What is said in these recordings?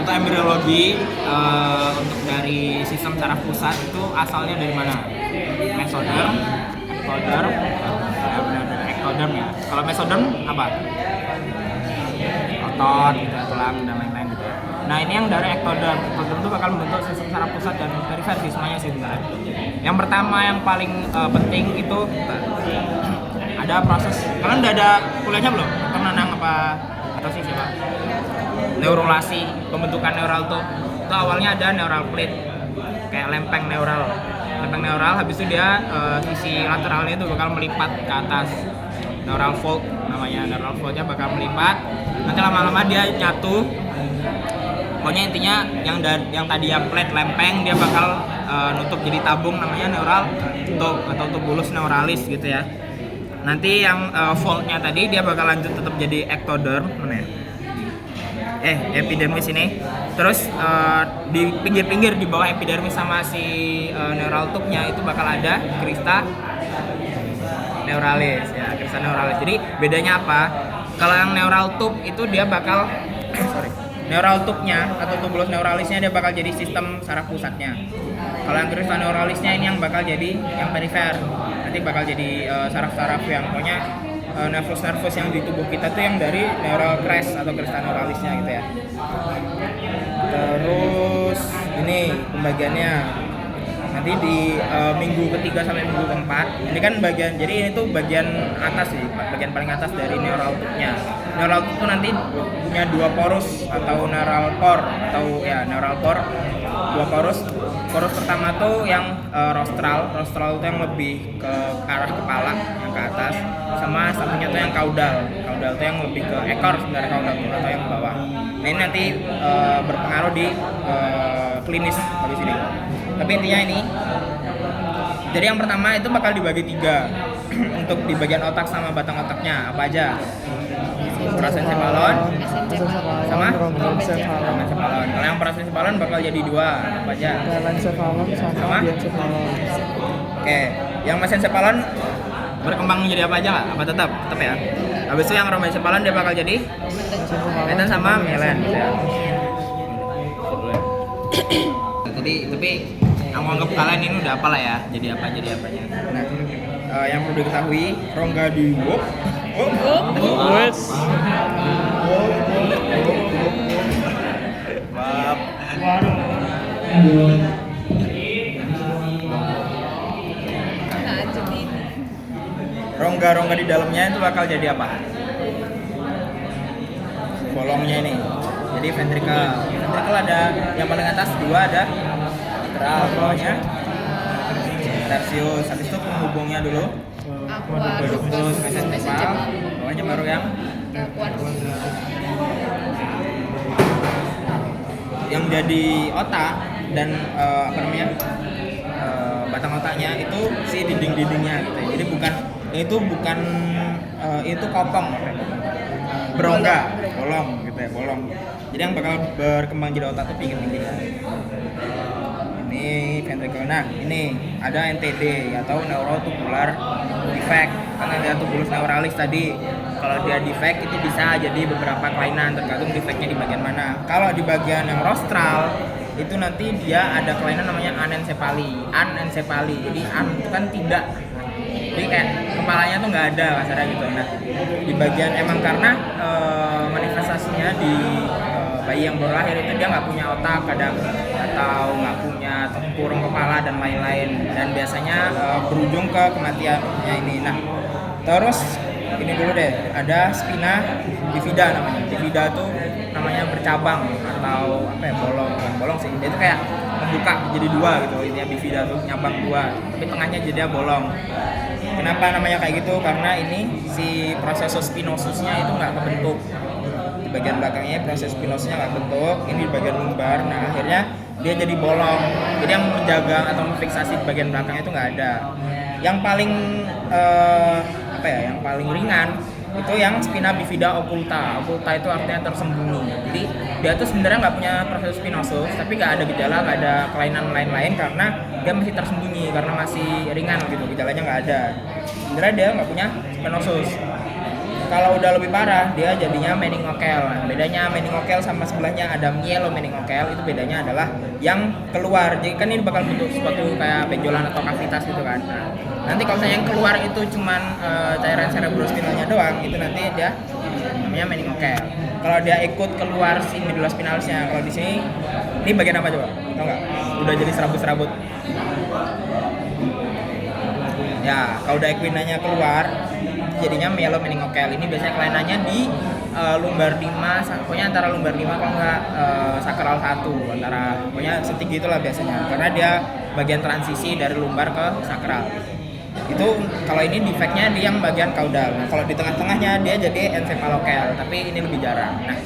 untuk embriologi untuk dari sistem saraf pusat itu asalnya dari mana? Mesoderm, ectoderm, ectoderm ya. Kalau mesoderm apa? Otot, gitu, tulang dan lain-lain gitu. Nah ini yang dari ectoderm. Ectoderm itu bakal membentuk sistem saraf pusat dan perifer sih semuanya sih sebenarnya. Yang pertama yang paling penting itu ada proses. Kalian udah ada kuliahnya belum? Atau Nanang apa atau sih siapa? Neurulasi, pembentukan neural tuh. Itu awalnya ada neural plate kayak lempeng neural. Lempeng neural habis itu dia sisi lateralnya itu bakal melipat ke atas. Neural fold namanya, neural foldnya bakal melipat. Nanti lama-lama dia nyatu. Pokoknya intinya yang tadi yang plate lempeng dia bakal nutup jadi tabung namanya neural tube atau tubulus neuralis gitu ya. Nanti yang foldnya tadi dia bakal lanjut tetap jadi ectoderm, mana ya? Epidermis ini. Terus di pinggir-pinggir di bawah epidermis sama si neural tube-nya itu bakal ada crista neuralis ya, crista neuralis. Jadi bedanya apa? Kalau yang neural tube itu dia bakal neural tube-nya atau tubulus neuralisnya dia bakal jadi sistem saraf pusatnya. Kalau yang crista neuralisnya ini yang bakal jadi yang perifer. Nanti bakal jadi saraf-saraf yang pokoknya nervus yang di tubuh kita tuh yang dari neural crest atau crista neuralisnya gitu ya. Terus ini pembagiannya nanti di minggu ketiga sampai minggu keempat. Ini kan bagian, jadi ini tuh bagian atas sih, bagian paling atas dari neural tube-nya. Neural tube itu nanti punya dua porus atau neural pore atau ya neural pore, dua porus. Porus pertama tuh yang rostral itu yang lebih ke arah kepala yang ke atas, sama satunya tuh yang caudal tuh yang lebih ke ekor sebenarnya caudal atau yang ke bawah. Nah ini nanti berpengaruh di klinis habis ini. Tapi intinya ini, jadi yang pertama itu bakal dibagi tiga untuk di bagian otak sama batang otaknya apa aja? Parasencephalon sama mesencephalon. Kalau yang parasencephalon bakal jadi dua apa aja? Mesencephalon sama diencephalon. Oke, yang mesencephalon berkembang menjadi apa aja nggak? Apa tetap ya? Habis itu yang romencephalon dia bakal jadi meten sama myelin gitu ya. Tapi aku anggap kalian ini udah apa lah ya, jadi apanya. Nah, yang perlu diketahui rongga di rongga-rongga di dalamnya itu bakal jadi apa? Bolongnya ini. Jadi ventricle ada yang paling atas dua ada lateral bawahnya tersius. Habis itu penghubungnya dulu aqueductus mesencepal, bawahnya baru yang jadi otak dan batang otaknya itu si dinding-dindingnya gitu. Jadi bukan itu kopong berongga bolong gitu ya, bolong. Jadi yang bakal berkembang jadi otak tuh pinggir-pinggirnya. Ini ventricle. Nah, ini ada NTD atau neurotubular defect. Kan ada tubulus neuralis tadi. Kalau dia defect itu bisa jadi beberapa kelainan tergantung defectnya di bagian mana. Kalau di bagian yang rostral itu nanti dia ada kelainan namanya anencephaly. Jadi itu kan tidak. Jadi kayak kepalanya tuh nggak ada kasarnya gitu. Nah, di bagian emang karena manifestasinya di bayi yang baru lahir itu dia nggak punya otak kadang atau nggak punya kurung kepala dan lain-lain, dan biasanya berujung ke kematiannya ini. Nah, terus ini dulu deh, ada spina bifida namanya. Bifida tuh namanya bercabang atau apa ya, bolong sih. Dia tuh kayak membuka jadi dua gitu. Intinya bifida tuh nyabang dua, tapi tengahnya jadi bolong. Kenapa namanya kayak gitu? Karena ini si proses spinosusnya itu nggak kebentuk. Di bagian belakangnya proses spinosnya nggak bentuk, ini di bagian lumbar. Nah akhirnya dia jadi bolong. Jadi yang menjaga atau memfiksasi di bagian belakangnya itu nggak ada. Yang paling yang paling ringan itu yang spina bifida occulta. Occulta itu artinya tersembunyi. Jadi dia tuh sebenarnya nggak punya proses spinosus, tapi nggak ada gejala, nggak ada kelainan lain-lain karena dia masih tersembunyi, karena masih ringan gitu, gejalanya nggak ada. Sebenarnya dia nggak punya spinosus. Kalau udah lebih parah, dia jadinya meningokel. Nah, bedanya meningokel sama sebelahnya ada mielomeningokel, itu bedanya adalah yang keluar. Jadi kan ini bakal bentuk suatu kayak benjolan atau kavitas gitu kan. Nah, nanti kalau misalnya yang keluar itu cuman cairan cerebrospinalnya doang, itu nanti dia namanya meningokel. Kalau dia ikut keluar si medula spinalisnya, kalau di sini ini bagian apa coba? Tahu nggak? Udah jadi serabut-serabut. Ya, kalau udah equinanya keluar, jadinya mielomeningokel. Ini biasanya kelainannya di lumbar 5, pokoknya antara lumbar 5 kalau nggak sakral 1, antara pokoknya setinggi itulah biasanya. Karena dia bagian transisi dari lumbar ke sakral. Itu kalau ini defeknya di yang bagian kaudal. Nah, kalau di tengah-tengahnya dia jadi encephalokel, tapi ini lebih jarang. Nah,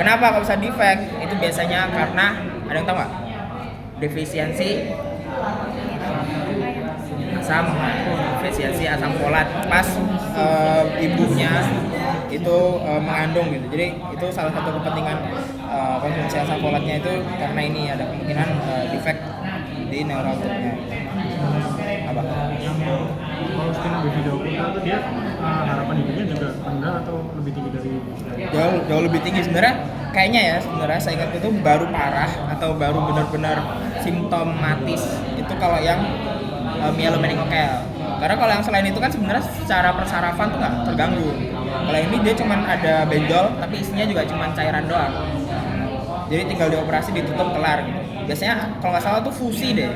kenapa kalau bisa defek? Itu biasanya karena ada yang tahu nggak? Defisiensi asam folat pas ibunya itu mengandung gitu. Jadi itu salah satu kepentingan konsumsi asam folatnya itu karena ini ada kemungkinan defek di neuralgia. Apa? Kalau spinal bifida itu dia harapan hidupnya juga rendah atau lebih tinggi dari Jauh lebih tinggi sebenarnya. Kayaknya ya sebenarnya saya ingat itu baru parah atau baru benar-benar simptomatis itu kalau yang mielomeningokel. Karena kalau yang selain itu kan sebenarnya secara persarafan tuh nggak terganggu. Kalau ini dia cuma ada benjol tapi isinya juga cuma cairan doang. Jadi tinggal dioperasi ditutup kelar gitu. Biasanya kalau nggak salah tuh fusi deh.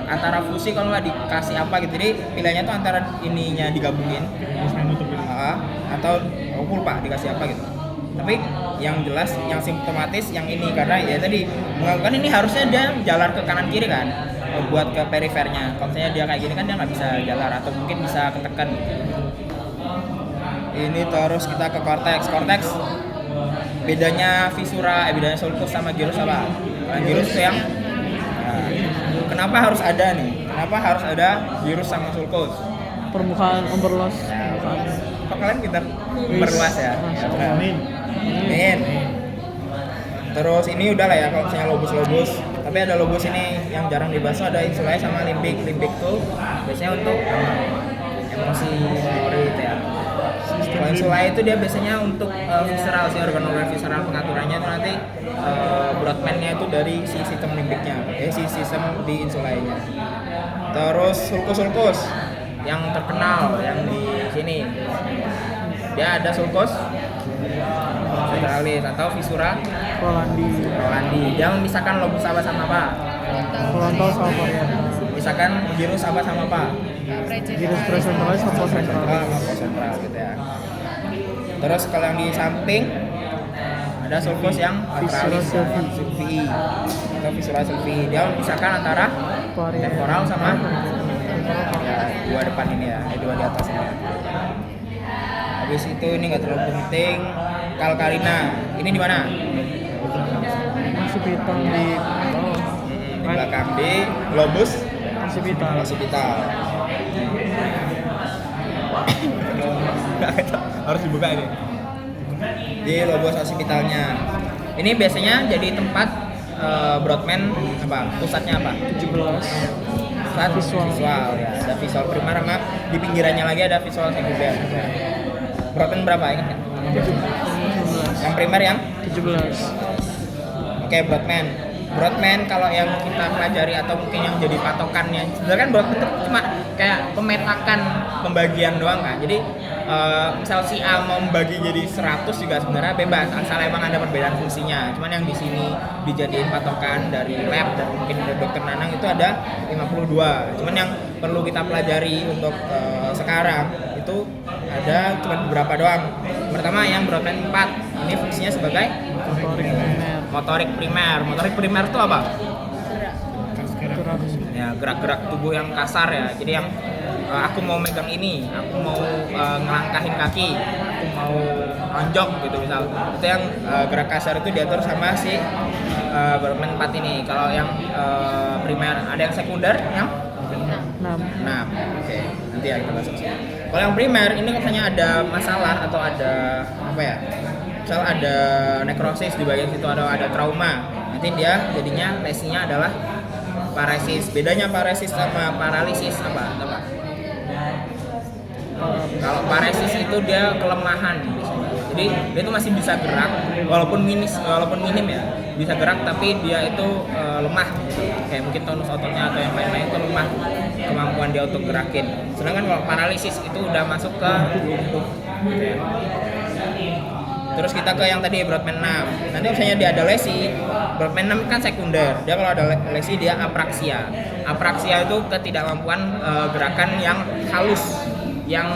Antara fusi kalau nggak dikasih apa gitu. Jadi pilihannya tuh antara ininya digabungin atau pulpa dikasih apa gitu. Tapi yang jelas yang simptomatis yang ini karena ya tadi melakukan ini harusnya dia jalar ke kanan kiri kan buat ke perifernya. Kalau misalnya dia kayak gini kan dia nggak bisa jalar atau mungkin bisa ketekan. Ini terus kita ke korteks. Korteks bedanya visura, bedanya sulcus sama gyrus apa? Nah, gyrus itu yang kenapa harus ada nih? Kenapa harus ada gyrus sama sulcus? permukaan memperluas. Kok kalian pintar memperluas ya? Amin. Terus ini udah lah ya kalau misalnya lobus. Tapi ada lobus ini yang jarang dibahas ada insula sama limbik. Limbik tuh biasanya untuk emosi motorik ya. Kalau insula itu dia biasanya untuk visceral sih, organ-organ visceral pengaturannya itu nanti Brodmann-nya itu dari si sistem limbiknya, si sistem di insulanya. Terus sulcus yang terkenal yang di sini. Dia ada sulcus centralis atau visura Rolandi. Dia memisahkan lobus apa sama apa? Frontal sama parietal. Misalkan gyrus apa sama apa? Gyrus presentalis sama posentral gitu ya. Terus kalau yang di samping ada sulcus yang laterales sulci atau visura sulci. Dia memisahkan antara temporal sama ya, dua depan ini ya, dua di atas ini. Habis itu ini nggak terlalu penting. Calcarina, ini di mana? Occipital di Di belakang di lobus occipital. Harus dibuka ini. Di lobus occipitalnya. Ini biasanya jadi tempat Brodmann apa? Pusatnya apa? 17. Pusat visual ya. Ada visual primer sama di pinggirannya lagi ada visual sekunder. Brodmann berapa ingat kan? 17. Yang primer yang 17. Oke, Brodmann kalau yang kita pelajari atau mungkin yang jadi patokannya sebenarnya kan Brodmann itu cuma kayak pemetakan pembagian doang kan. Jadi misal si A mau membagi jadi 100 juga sebenarnya bebas asal emang ada perbedaan fungsinya. Cuman yang di sini dijadiin patokan dari lab dan mungkin dari dokter Nanang itu ada 52. Cuman yang perlu kita pelajari untuk sekarang itu ada cuma beberapa doang. Pertama yang Brodmann 4 ini fungsinya sebagai motorik primer. Motorik primer itu apa? Ya, gerak-gerak tubuh yang kasar ya. Jadi yang aku mau megang ini, aku mau ngelangkahin kaki, aku mau nonjok gitu misal. Itu yang gerak kasar itu diatur sama si Brodmann 4 ini. Kalau yang primer ada yang sekunder yang 6. Oke, nanti ya kita bahas. Kalau yang primer ini katanya ada masalah atau ada apa ya? Misal ada nekrosis di bagian situ ada trauma. Nanti dia jadinya lesinya adalah paresis. Bedanya paresis sama paralisis apa? Kalau paresis itu dia kelemahan biasanya. Jadi dia itu masih bisa gerak walaupun minim ya, bisa gerak tapi dia itu lemah gitu. Kayak mungkin tonus ototnya atau yang lain-lain itu lemah kemampuan dia untuk gerakin. Sedangkan kalau paralisis itu udah masuk ke lumpuh gitu ya. Terus kita ke yang tadi Brodmann 6. Nanti misalnya dia ada lesi, Brodmann 6 kan sekunder. Dia kalau ada lesi dia apraksia. Apraksia itu ketidakmampuan gerakan yang halus, yang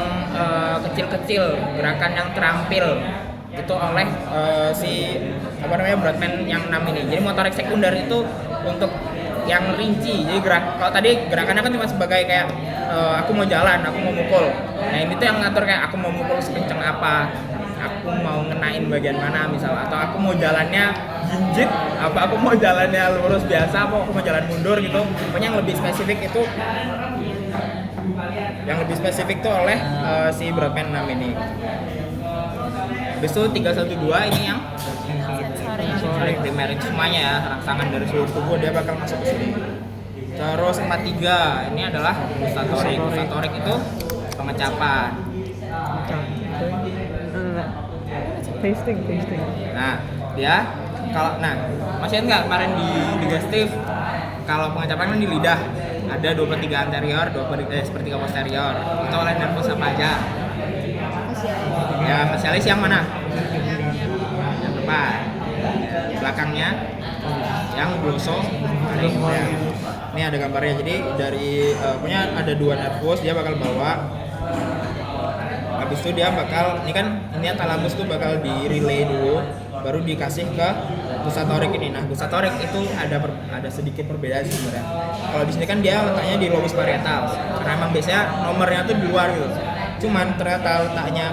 kecil-kecil, gerakan yang terampil itu oleh si Brodmann yang 6 ini. Jadi motorik sekunder itu untuk yang rinci. Jadi kalau tadi gerakannya kan cuma sebagai kayak aku mau jalan, aku mau mukul. Nah ini tuh yang ngatur kayak aku mau mukul sekencang apa, aku mau ngenain bagian mana misalnya, atau aku mau jalannya jinjit, apa aku mau jalannya lurus biasa, apa aku mau jalan mundur gitu. Pokoknya yang lebih spesifik itu tuh oleh si Brodmann 6 ini. Habis itu 312 ini yang sensorik primer itu semuanya ya, rangsangan dari seluruh tubuh dia bakal masuk ke sini. Terus 43 ini adalah gustatorik. Gustatorik itu pengecapan. Tasting. Nah, dia masih enggak kemarin di digestif kalau pengecapan kan di lidah ada 23 anterior, 1/3 posterior. Itu oleh nervus apa aja? Ya, facialis yang mana? Yang depan. Belakangnya yang glossofaring. Ya. Ini ada gambarnya. Jadi dari punya ada 2 nervus, dia bakal bawa. Habis itu dia bakal ini thalamus tuh bakal di relay dulu, baru dikasih ke gustatorik ini. Nah, gustatorik itu ada sedikit perbedaan sebenarnya. Kalau di sini kan dia letaknya di lobus parietal, karena emang biasanya nomornya tuh di luar gitu. Cuman ternyata letaknya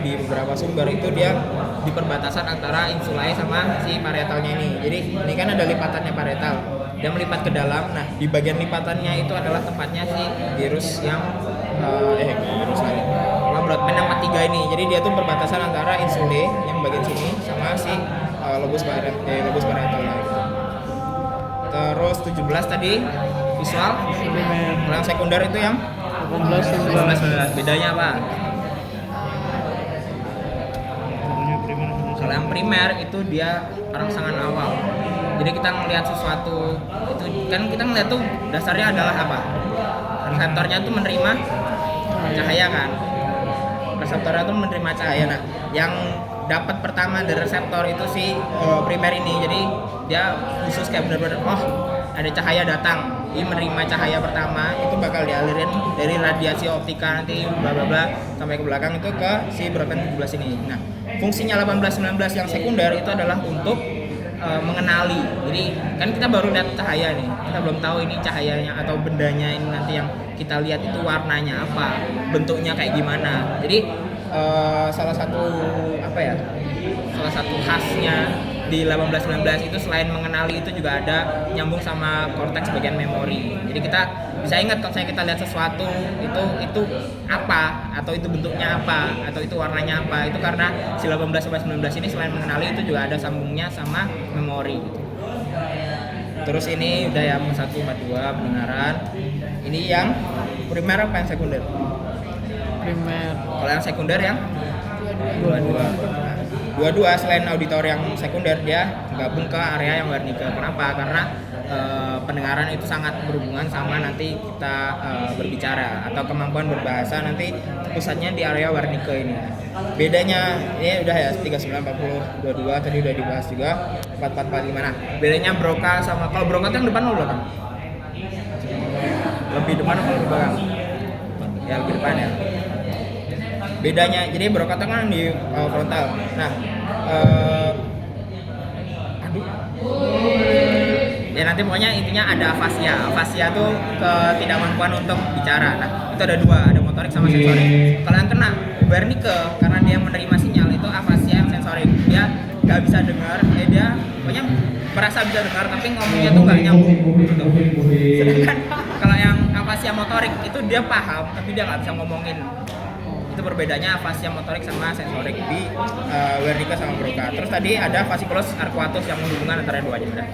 di beberapa sumber itu dia di perbatasan antara insulae sama si parietalnya ini. Jadi ini kan ada lipatannya parietal, dia melipat ke dalam. Nah, di bagian lipatannya itu adalah tempatnya si virus yang virus lagi. Brodmann 43 ini. Jadi dia tuh perbatasan antara insulae yang bagian sini sama si lobus parietal gitu. Terus 17 tadi visual. Kalau yang sekunder itu yang 18. Bedanya apa? Kalau yang primer itu dia rangsangan awal. Jadi kita melihat sesuatu itu kan kita melihat tuh dasarnya adalah apa? Reseptornya tuh menerima cahaya kan. Reseptornya tuh menerima cahaya. Nah, yang dapat pertama dari reseptor itu si primer ini. Jadi dia khusus kayak benar-benar ada cahaya datang. Ini menerima cahaya pertama itu bakal dialirin dari radiasi optika nanti bla bla bla sampai ke belakang itu ke si Brodmann 17 ini. Nah, fungsinya 18-19 yang sekunder itu adalah untuk mengenali. Jadi kan kita baru lihat cahaya nih, kita belum tahu ini cahayanya atau bendanya ini nanti yang kita lihat itu warnanya apa, bentuknya kayak gimana. Jadi salah satu khasnya di 18-19 itu selain mengenali itu juga ada nyambung sama korteks bagian memori. Jadi kita bisa ingat kalau misalnya kita lihat sesuatu itu apa, atau itu bentuknya apa, atau itu warnanya apa, itu karena si 18-19 ini selain mengenali itu juga ada sambungnya sama memori gitu. Terus ini udah yang 1-2 pendengaran. Ini yang primer apa yang sekunder? Primer. Kalau yang sekunder yang 2-2. Dua-dua selain auditor yang sekunder dia gabung ke area yang Wernicke. Kenapa? Karena pendengaran itu sangat berhubungan sama nanti kita berbicara atau kemampuan berbahasa nanti pusatnya di area Wernicke ini. Bedanya ini udah ya 39 40 22 tadi udah dibahas juga 44 45. Nah, bedanya Broca sama kalau Broca itu yang depan atau belakang? Lebih depan atau lebih belakang? Ya lebih depan ya. Bedanya jadi Broca itu kan di frontal. Nah, ya nanti pokoknya intinya ada afasia. Afasia tuh ketidakmampuan untuk bicara. Nah, itu ada 2, ada motorik sama sensorik. Kalau yang kena Wernicke karena dia menerima sinyal itu afasia yang sensorik. Dia nggak bisa dengar, dia pokoknya merasa bisa dengar tapi ngomongnya tuh nggak nyambung gitu. Sedangkan kalau yang afasia motorik itu dia paham tapi dia nggak bisa ngomongin. Itu perbedaannya afasia motorik sama sensorik di Wernicke sama Broca. Terus tadi ada fasciculus arcuatus yang menghubungkan antara duanya.